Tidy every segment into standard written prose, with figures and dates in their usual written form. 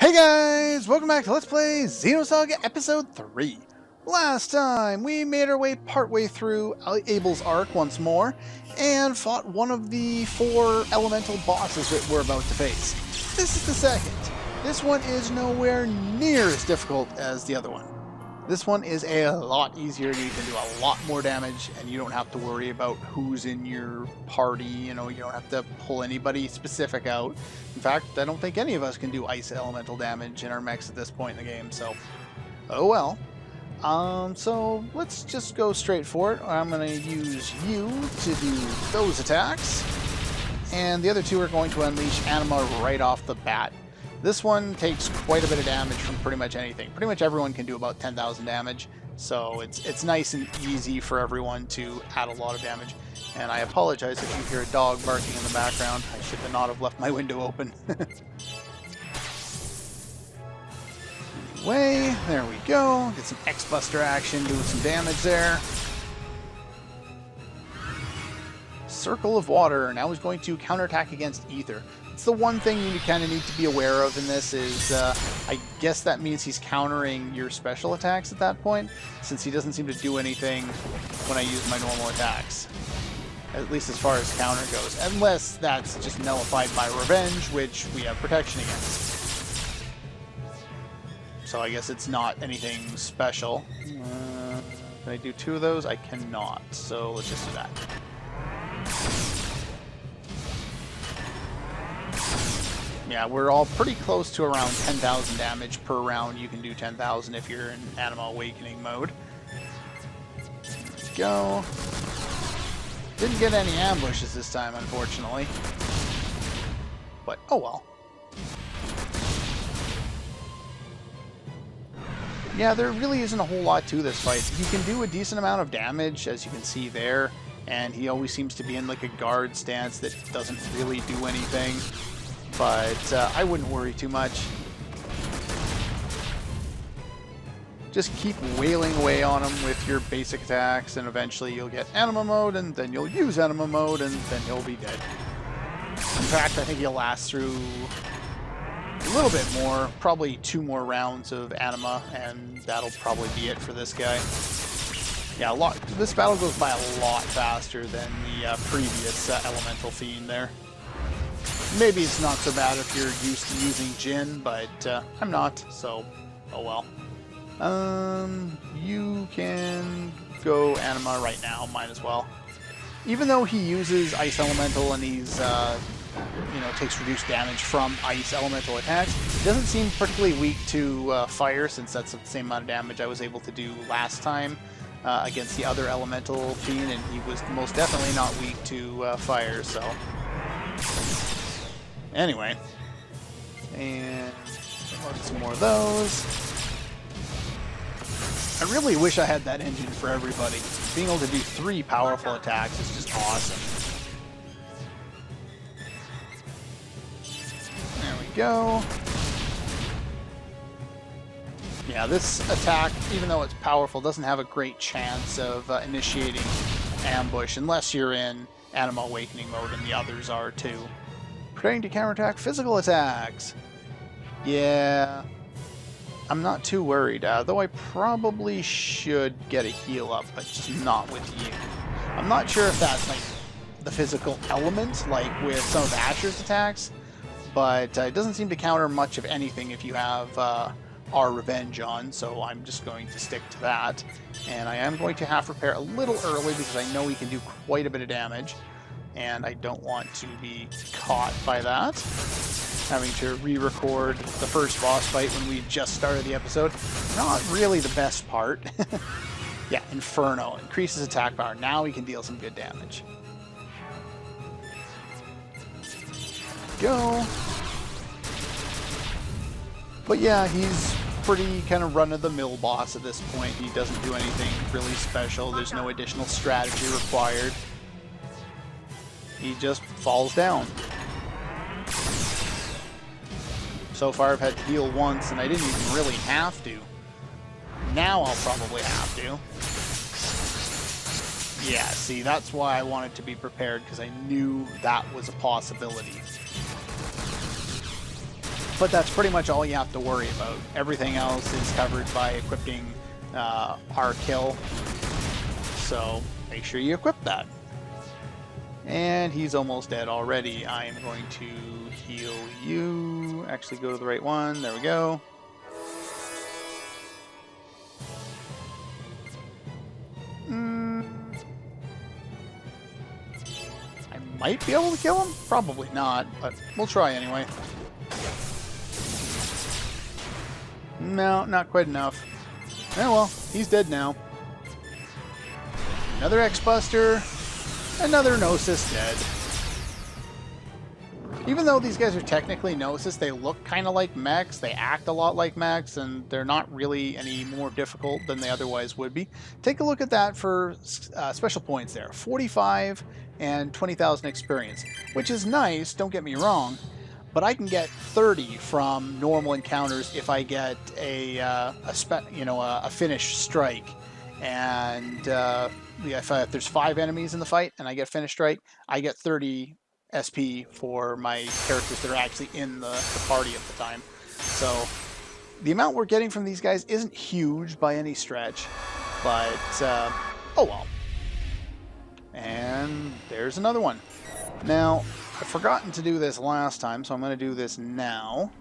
Hey guys! Welcome back to Let's Play Xenosaga Episode 3. Last time, we made our way partway through Abel's arc once more, and fought one of the 4 elemental bosses that we're about to face. This is the second. This one is nowhere near as difficult as the other one. This one is a lot easier, you can do a lot more damage, and you don't have to worry about who's in your party, you don't have to pull anybody specific out. In fact, I don't think any of us can do ice elemental damage in our mechs at this point in the game, so oh well. So let's just go straight for it. I'm going to use you to do those attacks, and the other two are going to unleash Anima right off the bat. This one takes quite a bit of damage from pretty much anything. Pretty much everyone can do about 10,000 damage, so it's nice and easy for everyone to add a lot of damage. And I apologize if you hear a dog barking in the background. I should not have left my window open. Anyway, there we go. Get some X-Buster action, doing some damage there. Circle of Water. Now he's going to counterattack against Ether. It's the one thing you kind of need to be aware of in this is, I guess that means he's countering your special attacks at that point, since he doesn't seem to do anything when I use my normal attacks. At least as far as counter goes. Unless that's just nullified by Revenge, which we have protection against. So I guess it's not anything special. Can I do 2 of those? I cannot, so let's just do that. Yeah, we're all pretty close to around 10,000 damage per round. You can do 10,000 if you're in Anima Awakening mode. Let's go. Didn't get any ambushes this time, unfortunately. But, oh well. Yeah, there really isn't a whole lot to this fight. He can do a decent amount of damage, as you can see there. And he always seems to be in like a guard stance that doesn't really do anything. But I wouldn't worry too much. Just keep wailing away on him with your basic attacks, and eventually you'll get Anima mode, and then you'll use Anima mode, and then he'll be dead. In fact, I think he'll last through a little bit more, probably 2 more rounds of Anima, and that'll probably be it for this guy. Yeah, this battle goes by a lot faster than the previous Elemental Fiend there. Maybe it's not so bad if you're used to using Jin, but I'm not, so oh well. You can go Anima right now, might as well. Even though he uses Ice Elemental and he's, takes reduced damage from Ice Elemental attacks, he doesn't seem particularly weak to Fire, since that's the same amount of damage I was able to do last time against the other Elemental Fiend, and he was most definitely not weak to Fire, so... Anyway, and some more of those. I really wish I had that engine for everybody. Being able to do 3 powerful attacks is just awesome. There we go. Yeah, this attack, even though it's powerful, doesn't have a great chance of initiating ambush unless you're in Anima Awakening mode, and the others are too. Preparing to counterattack physical attacks. Yeah, I'm not too worried, though I probably should get a heal up, but just not with you. I'm not sure if that's like the physical element, like with some of Asher's attacks, but it doesn't seem to counter much of anything if you have our Revenge on, so I'm just going to stick to that. And I am going to half repair a little early because I know he can do quite a bit of damage. And I don't want to be caught by that. Having to re-record the first boss fight when we just started the episode. Not really the best part. Yeah, Inferno. Increases attack power. Now he can deal some good damage. Go. But yeah, he's pretty kind of run-of-the-mill boss at this point. He doesn't do anything really special. There's no additional strategy required. He just falls down. So far I've had to heal once, and I didn't even really have to. Now I'll probably have to. Yeah, see, that's why I wanted to be prepared, because I knew that was a possibility. But that's pretty much all you have to worry about. Everything else is covered by equipping our kill. So make sure you equip that. And he's almost dead already. I am going to heal you. Actually go to the right one. There we go. I might be able to kill him. Probably not, but we'll try anyway. No, not quite enough. Oh well, he's dead now. Another X-Buster. Another Gnosis dead. Even though these guys are technically Gnosis, they look kind of like mechs, they act a lot like mechs, and they're not really any more difficult than they otherwise would be. Take a look at that for special points there. 45 and 20,000 experience, which is nice, don't get me wrong, but I can get 30 from normal encounters if I get a finished strike. And if there's 5 enemies in the fight and I get finished strike, I get 30 SP for my characters that are actually in the party at the time. So the amount we're getting from these guys isn't huge by any stretch, but oh well. And there's another one. Now, I've forgotten to do this last time, so I'm going to do this now.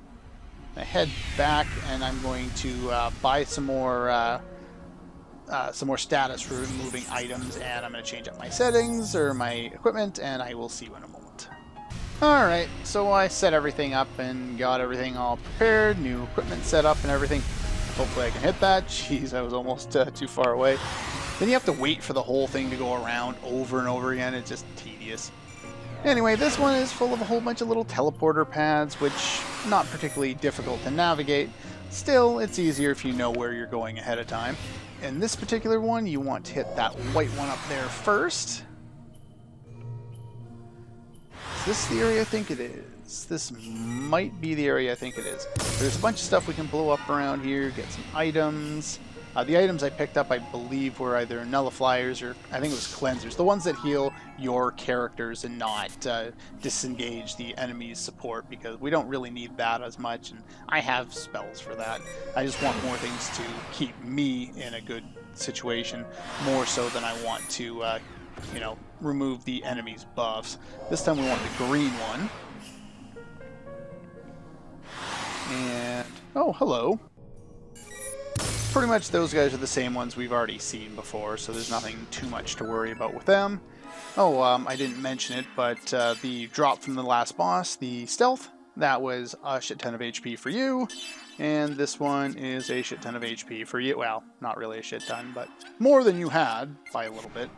I head back and I'm going to buy some more status for removing items, and I'm going to change up my settings or my equipment, and I will see you in a moment. Alright, so I set everything up and got everything all prepared, new equipment set up and everything. Hopefully I can hit that. Jeez, I was almost too far away. Then you have to wait for the whole thing to go around over and over again. It's just tedious. Anyway, this one is full of a whole bunch of little teleporter pads, which not particularly difficult to navigate. Still, it's easier if you know where you're going ahead of time. In this particular one, you want to hit that white one up there first. Is this the area I think it is? This might be the area I think it is. There's a bunch of stuff we can blow up around here, get some items. The items I picked up, I believe, were either nullifiers or I think it was cleansers. The ones that heal your characters and not disengage the enemy's support, because we don't really need that as much, and I have spells for that. I just want more things to keep me in a good situation, more so than I want to, remove the enemy's buffs. This time we want the green one. And, oh, hello. Pretty much those guys are the same ones we've already seen before, so there's nothing too much to worry about with them. Oh, I didn't mention it, but the drop from the last boss, the stealth, that was a shit ton of HP for you, and this one is a shit ton of HP for you. Well, not really a shit ton, but more than you had by a little bit.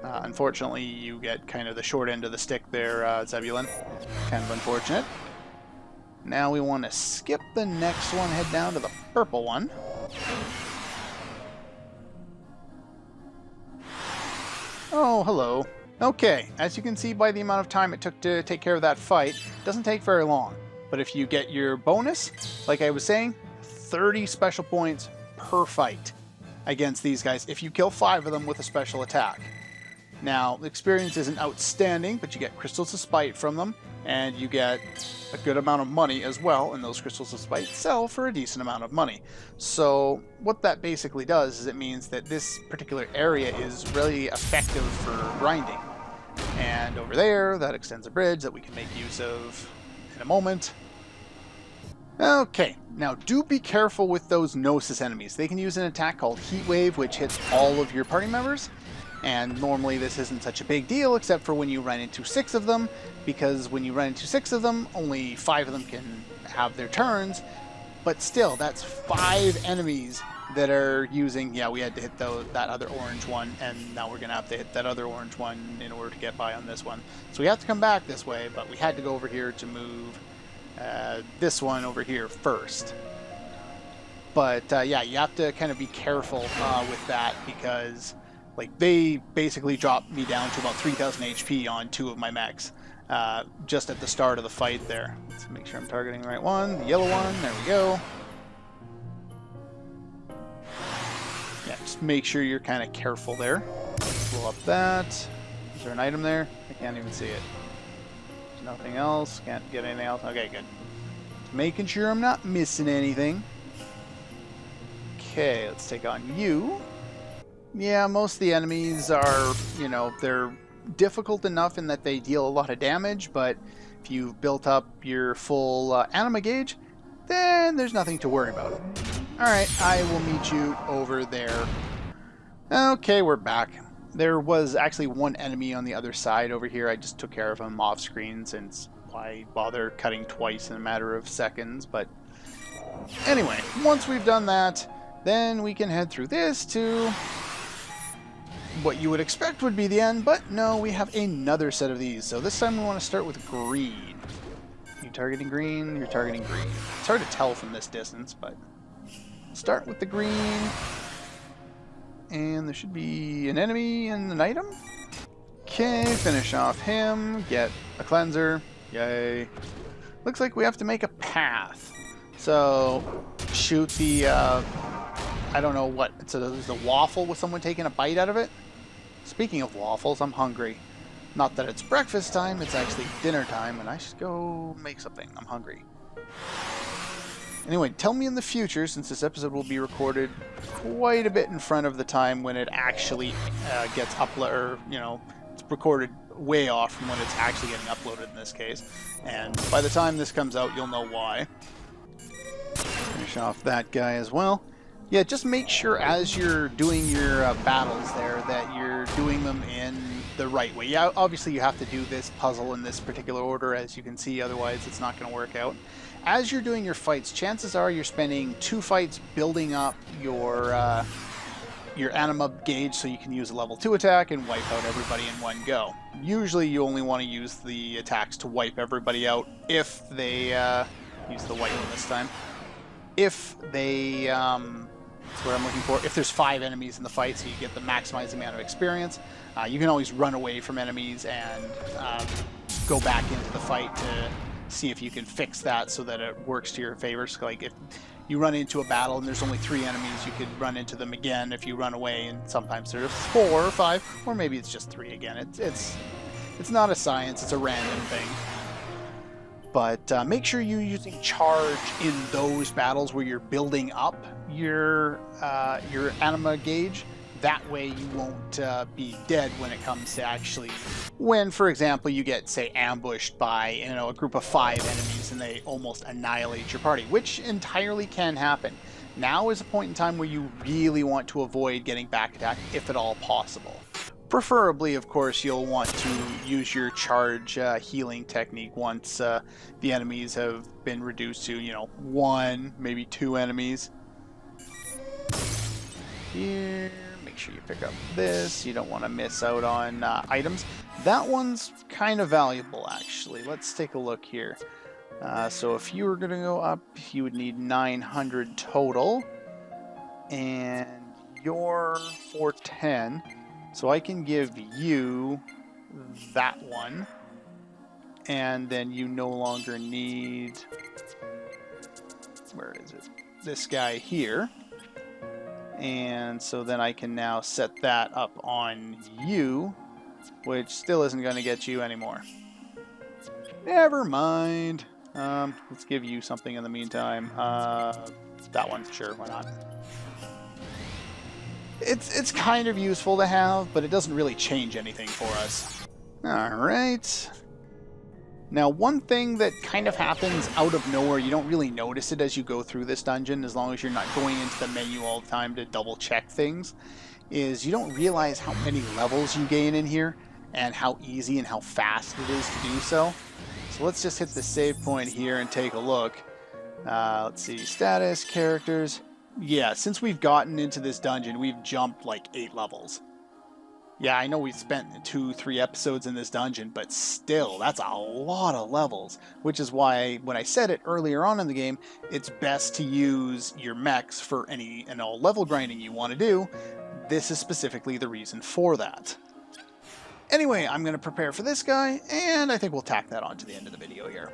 Unfortunately, you get kind of the short end of the stick there, Zebulon. Kind of unfortunate. Now we want to skip the next one, head down to the purple one. Oh, hello. Okay, as you can see by the amount of time it took to take care of that fight, it doesn't take very long. But if you get your bonus, like I was saying, 30 special points per fight against these guys if you kill 5 of them with a special attack. Now, the experience isn't outstanding, but you get Crystals of Spite from them, and you get a good amount of money as well, and those Crystals of Spite sell for a decent amount of money. So what that basically does is it means that this particular area is really effective for grinding. And over there, that extends a bridge that we can make use of in a moment. Okay, now do be careful with those Gnosis enemies. They can use an attack called Heat Wave, which hits all of your party members. And normally this isn't such a big deal, except for when you run into 6 of them, because when you run into 6 of them, only 5 of them can have their turns. But still, that's 5 enemies that are using, yeah, we had to hit that other orange one, and now we're going to have to hit that other orange one in order to get by on this one. So we have to come back this way, but we had to go over here to move this one over here first. But yeah, you have to kind of be careful with that, because like they basically dropped me down to about 3,000 HP on 2 of my mechs just at the start of the fight there. Let's make sure I'm targeting the right one, the yellow one, there we go. Yeah, just make sure you're kind of careful there. Blow up that. Is there an item there? I can't even see it. There's nothing else, can't get anything else. Okay, good. Making sure I'm not missing anything. Okay, let's take on you. Yeah, most of the enemies are, you know, they're difficult enough in that they deal a lot of damage, but if you've built up your full anima gauge, then there's nothing to worry about. Alright, I will meet you over there. Okay, we're back. There was actually one enemy on the other side over here. I just took care of him off screen since why bother cutting twice in a matter of seconds. But anyway, once we've done that, then we can head through this to what you would expect would be the end. But no, we have another set of these. So this time we want to start with green. You targeting green? You're targeting green. It's hard to tell from this distance, but start with the green. And there should be an enemy and an item. Okay, finish off him. Get a cleanser. Yay. Looks like we have to make a path. So, shoot the, I don't know what. It's a waffle with someone taking a bite out of it. Speaking of waffles, I'm hungry. Not that it's breakfast time, it's actually dinner time, and I should go make something. I'm hungry. Anyway, tell me in the future, since this episode will be recorded quite a bit in front of the time when it actually gets uploaded, or, you know, it's recorded way off from when it's actually getting uploaded in this case. And by the time this comes out, you'll know why. Finish off that guy as well. Yeah, just make sure as you're doing your battles there that you're doing them in the right way. Yeah, obviously you have to do this puzzle in this particular order, as you can see, otherwise it's not going to work out. As you're doing your fights, chances are you're spending 2 fights building up your anima gauge so you can use a level 2 attack and wipe out everybody in one go. Usually you only want to use the attacks to wipe everybody out if they use the white one this time. If they that's what I'm looking for. If there's 5 enemies in the fight, so you get the maximized amount of experience, you can always run away from enemies and go back into the fight to see if you can fix that so that it works to your favor. So, like, if you run into a battle and there's only 3 enemies, you could run into them again if you run away, and sometimes there's 4 or 5, or maybe it's just 3 again. It's not a science, it's a random thing. But make sure you're using charge in those battles where you're building up your anima gauge. That way you won't be dead when it comes to actually, when, for example, you get, say, ambushed by, you know, a group of 5 enemies and they almost annihilate your party, which entirely can happen. Now is a point in time where you really want to avoid getting back attacked, if at all possible. Preferably, of course, you'll want to use your charge healing technique once the enemies have been reduced to, you know, 1, maybe 2 enemies. Here, make sure you pick up this. You don't want to miss out on items. That one's kind of valuable, actually. Let's take a look here. So if you were going to go up, you would need 900 total. And you're 410. So I can give you that one, and then you no longer need, where is it? This guy here. And so then I can now set that up on you, which still isn't going to get you anymore. Never mind. Let's give you something in the meantime. That one, sure, why not? It's kind of useful to have, but it doesn't really change anything for us. Alright. Now, one thing that kind of happens out of nowhere, you don't really notice it as you go through this dungeon, as long as you're not going into the menu all the time to double check things, is you don't realize how many levels you gain in here, and how easy and how fast it is to do so. So let's just hit the save point here and take a look. Let's see, status, characters. Yeah, since we've gotten into this dungeon, we've jumped like 8 levels. Yeah, I know we've spent 2-3 episodes in this dungeon, but still, that's a lot of levels. Which is why, when I said it earlier on in the game, it's best to use your mechs for any and all level grinding you want to do. This is specifically the reason for that. Anyway, I'm going to prepare for this guy, and I think we'll tack that on to the end of the video here.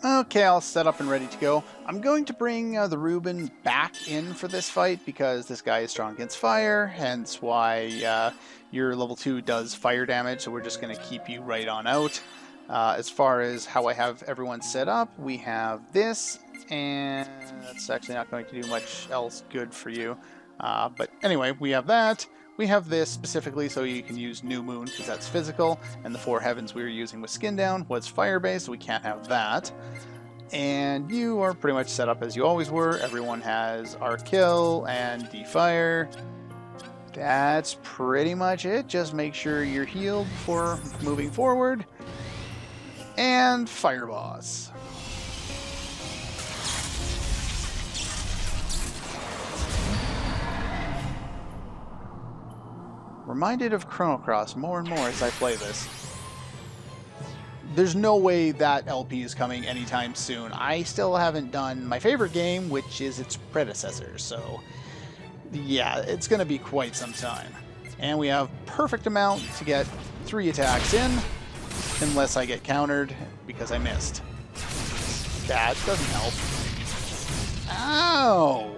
Okay, all set up and ready to go. I'm going to bring the Reuben back in for this fight because this guy is strong against fire, hence why your level 2 does fire damage, so we're just going to keep you right on out. As far as how I have everyone set up, we have this, and that's actually not going to do much else good for you. But anyway, we have that. We have this specifically so you can use New Moon because that's physical, and the Four Heavens we were using with Skin Down was fire-based, so we can't have that. And you are pretty much set up as you always were. Everyone has Arc Kill and Defire. That's pretty much it. Just make sure you're healed before moving forward. And Fire Boss. Reminded of Chrono Cross more and more as I play this. There's no way that LP is coming anytime soon. I still haven't done my favorite game, which is its predecessor, so yeah, it's going to be quite some time. And we have perfect amount to get 3 attacks in, unless I get countered because I missed. That doesn't help. Ow!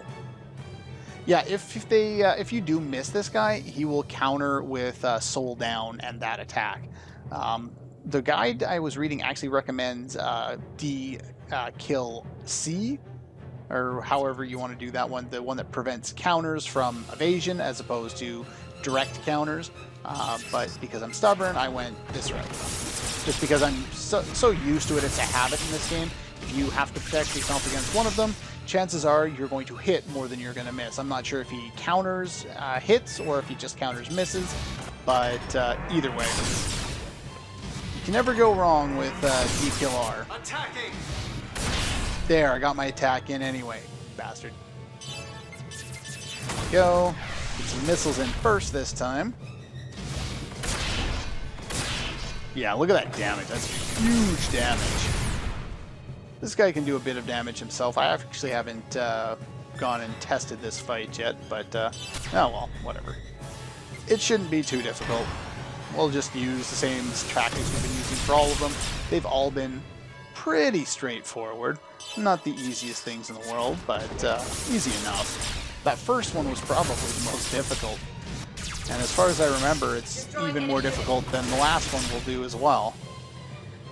Yeah, if you do miss this guy, he will counter with Soul Down and that attack. The guide I was reading actually recommends kill C, or however you want to do that one, the one that prevents counters from evasion as opposed to direct counters. But because I'm stubborn, I went this route. Just because I'm so used to it, it's a habit in this game. If you have to protect yourself against one of them, chances are you're going to hit more than you're going to miss. I'm not sure if he counters hits or if he just counters misses, but either way, you can never go wrong with D-Kill-R. Attacking! There, I got my attack in anyway, bastard. Go. Get some missiles in first this time. Yeah, look at that damage. That's huge damage. This guy can do a bit of damage himself. I actually haven't gone and tested this fight yet, but oh well, whatever. It shouldn't be too difficult. We'll just use the same tactics we've been using for all of them. They've all been pretty straightforward. Not the easiest things in the world, but easy enough. That first one was probably the most difficult. And as far as I remember, it's even more difficult than the last one will do as well.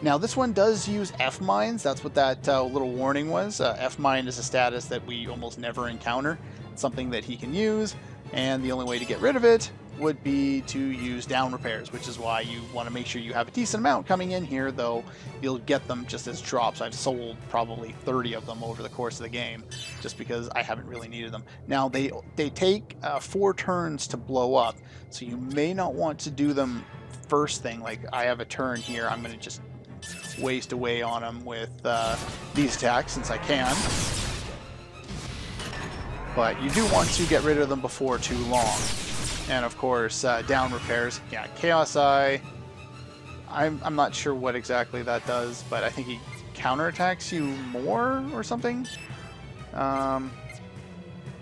Now, this one does use F-Mines. That's what that little warning was. F-Mine is a status that we almost never encounter. It's something that he can use, and the only way to get rid of it would be to use down repairs, which is why you want to make sure you have a decent amount coming in here, though you'll get them just as drops. I've sold probably 30 of them over the course of the game, just because I haven't really needed them. Now, they take 4 turns to blow up, so you may not want to do them first thing. Like, I have a turn here, I'm going to just waste away on them with these attacks since I can. But you do want to get rid of them before too long. And of course, down repairs. Yeah, Chaos Eye. I'm not sure what exactly that does, but I think he counterattacks you more or something.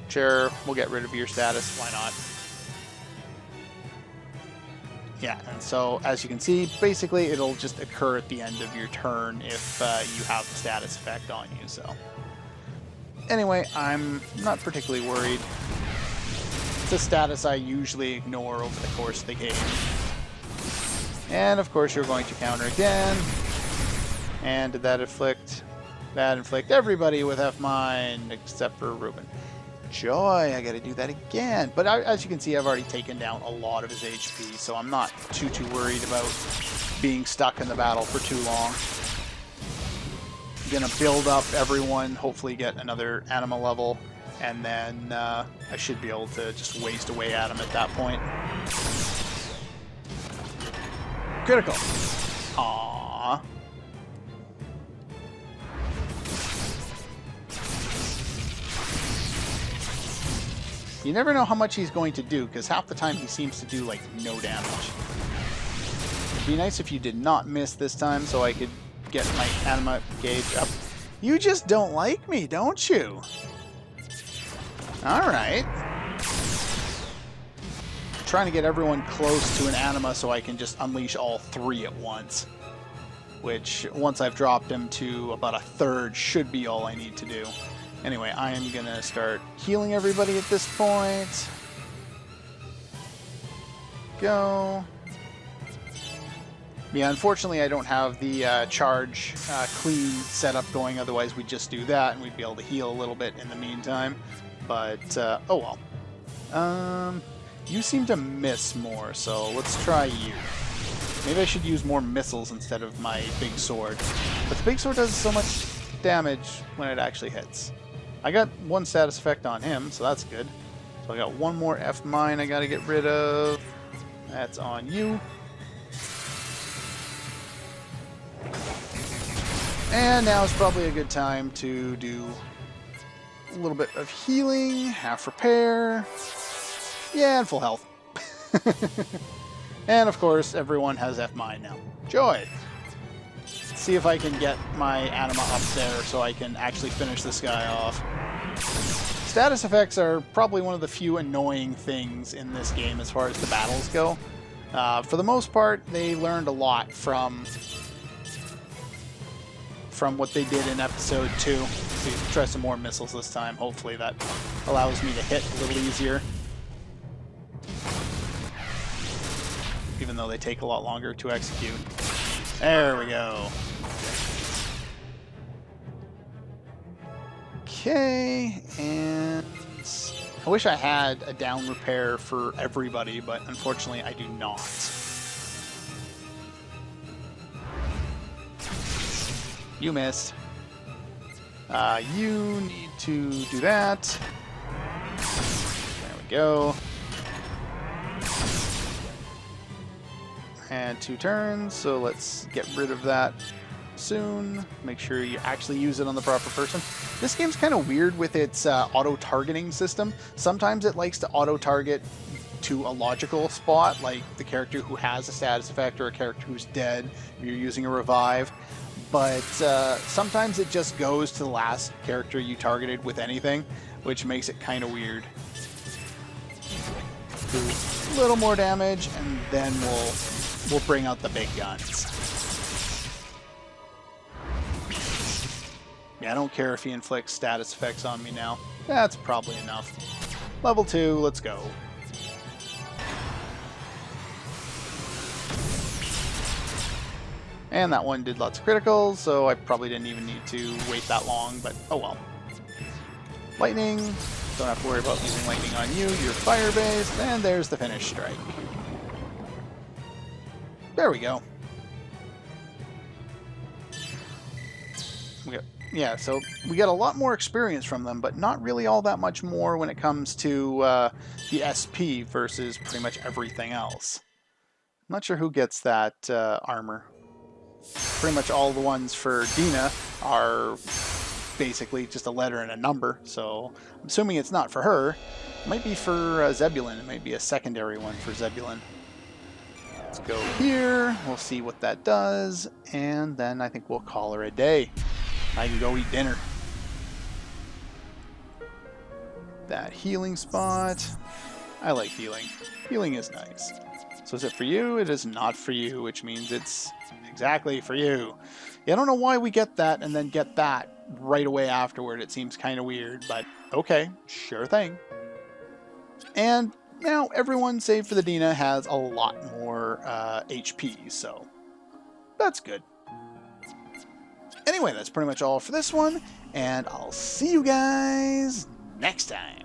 Sure, we'll get rid of your status. Why not? Yeah, and so as you can see, basically it'll just occur at the end of your turn if you have the status effect on you. So anyway, I'm not particularly worried. It's a status I usually ignore over the course of the game. And of course you're going to counter again. And did that inflict? That inflict everybody with F-Mine except for Ruben. Joy, I gotta do that again. But as you can see, I've already taken down a lot of his HP, so I'm not too worried about being stuck in the battle for too long. I'm gonna build up everyone, hopefully get another anima level, and then I should be able to just waste away at him at that point. Critical. Aww. You never know how much he's going to do, because half the time he seems to do, like, no damage. It'd be nice if you did not miss this time, so I could get my anima gauge up. You just don't like me, don't you? Alright. Trying to get everyone close to an anima so I can just unleash all 3 at once. Which, once I've dropped him to about a third, should be all I need to do. Anyway, I am going to start healing everybody at this point. Go. Yeah, unfortunately I don't have the charge clean setup going, otherwise we'd just do that and we'd be able to heal a little bit in the meantime. But, oh well. You seem to miss more, so let's try you. Maybe I should use more missiles instead of my big sword. But the big sword does so much damage when it actually hits. I got one status effect on him, so that's good. So I got one more F mine I gotta get rid of. That's on you. And now is probably a good time to do a little bit of healing, half repair. Yeah, and full health. And of course, everyone has F mine now. Joy! Let's see if I can get my anima up there so I can actually finish this guy off. Status effects are probably one of the few annoying things in this game as far as the battles go. For the most part, they learned a lot from what they did in episode 2. So try some more missiles this time. Hopefully that allows me to hit a little easier. Even though they take a lot longer to execute. There we go. Okay, and I wish I had a down repair for everybody, but unfortunately I do not. You missed. You need to do that. There we go. And 2 turns, so let's get rid of that soon. Make sure you actually use it on the proper person. This game's kind of weird with its auto-targeting system. Sometimes it likes to auto-target to a logical spot, like the character who has a status effect or a character who's dead if you're using a revive. But sometimes it just goes to the last character you targeted with anything, which makes it kind of weird. Do a little more damage, and then we'll bring out the big guns. Yeah, I don't care if he inflicts status effects on me now. That's probably enough. Level 2, let's go. And that one did lots of criticals, so I probably didn't even need to wait that long, but oh well. Lightning, don't have to worry about using lightning on you, you're fire-based, and there's the finish strike. There we go. Yeah, so we get a lot more experience from them, but not really all that much more when it comes to the SP versus pretty much everything else. I'm not sure who gets that armor. Pretty much all the ones for Dina are basically just a letter and a number, so I'm assuming it's not for her. It might be for Zebulon. It might be a secondary one for Zebulon. Let's go here. We'll see what that does, and then I think we'll call her a day. I can go eat dinner. That healing spot. I like healing. Healing is nice. So is it for you? It is not for you, which means it's exactly for you. Yeah, I don't know why we get that and then get that right away afterward. It seems kind of weird, but okay, sure thing. And now everyone, save for the Dina, has a lot more HP, so that's good. Anyway, that's pretty much all for this one, and I'll see you guys next time.